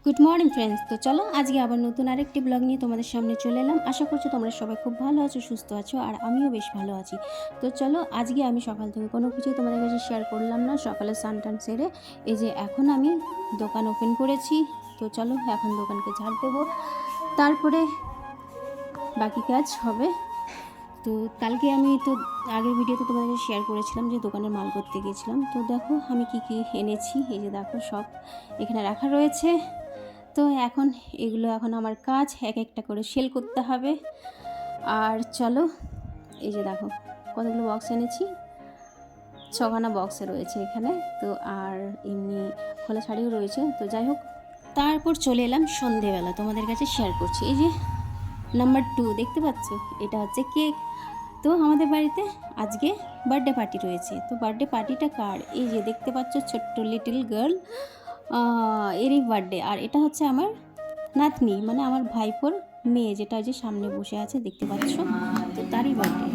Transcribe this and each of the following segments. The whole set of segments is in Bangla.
Good morning friends. তো চলো আজকে আবার নতুন আরেকটি ব্লগ নিয়ে তোমাদের সামনে চলে এলাম। আশা করছি তোমরা সবাই খুব ভালো আছো, সুস্থ আছো, আর আমিও বেশ ভালো আছি। তো চলো আজকে আমি সকাল থেকে কোনো কিছুই তোমাদের কাছে শেয়ার করলাম না। সকালে স্নান টান সেরে এই যে এখন আমি দোকান ওপেন করেছি। তো চলো এখন দোকানকে ঝাড় দেবো, তারপরে বাকি কাজ হবে। তো কালকে আমি তো আগের ভিডিওতে তোমাদের কাছে শেয়ার করেছিলাম যে দোকানের মাল করতে গিয়েছিলাম। তো দেখো আমি কি কি এনেছি, এই যে দেখো সব এখানে রাখা রয়েছে। তো এখন এখন আমার কাজ এক একটা করে সেল করতে হবে। আর চলো এই যে দেখো কতগুলো বক্স এনেছি, 6খানা বক্সে রয়েছে এখানে। তো আর এমনি খোলা শাড়িও রয়েছে। তো যাই হোক, তারপর চলে এলাম সন্ধেবেলা তোমাদের কাছে শেয়ার করছি। এই যে নাম্বার 2 দেখতে পাচ্ছ, এটা হচ্ছে কেক। তো আমাদের বাড়িতে আজকে বার্থডে পার্টি রয়েছে। তো বার্থডে পার্টিটা কার, এই যে দেখতে পাচ্ছ ছোট্ট লিটল গার্ল, এরই বার্থডে। আর এটা হচ্ছে আমার নাতনি, মানে আমার ভাইপোর মেয়ে, যেটা যে সামনে বসে আছে দেখতে পাচ্ছ, তো তারই বার্থডে।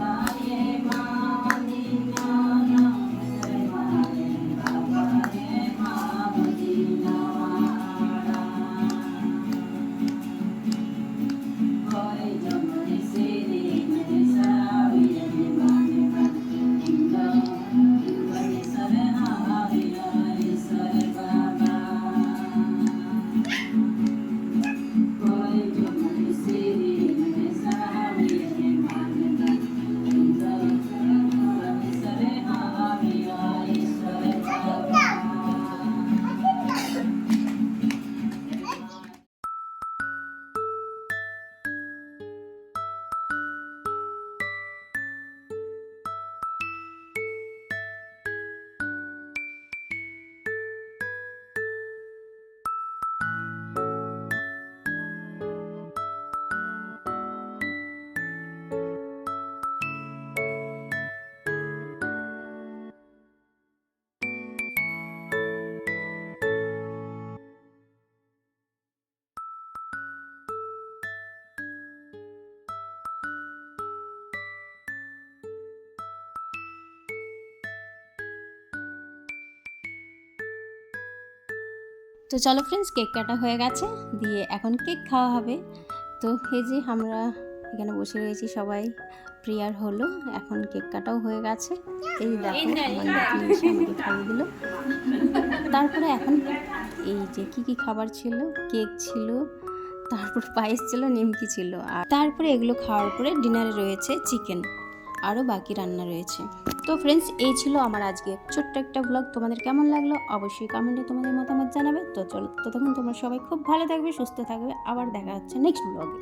তো চলো ফ্রেন্ডস, কেক কাটা হয়ে গেছে, দিয়ে এখন কেক খাওয়া হবে। তো এই যে আমরা এখানে বসে রয়েছি সবাই, প্রেয়ার হলো, এখন কেক কাটাও হয়ে গেছে। এই দেখো আমার নাতনি এসে আমাকে খাইয়ে দিল। তারপরে এখন এই যে কি খাবার ছিল, কেক ছিল, তারপর পায়েস ছিল, নিমকি ছিল, আর তারপরে এগুলো খাওয়ার পরে ডিনারে রয়েছে চিকেন, আরও বাকি রান্না রয়েছে। তো ফ্রেন্ডস, এই ছিল আমার আজকে ছোট্ট একটা ব্লগ। তোমাদের কেমন লাগলো অবশ্যই কমেন্টে তোমাদের মতামত জানাবে। তো চলো, ততক্ষণ তোমরা সবাই খুব ভালো থাকবে, সুস্থ থাকবে। আবার দেখা হচ্ছে নেক্সট ব্লগে।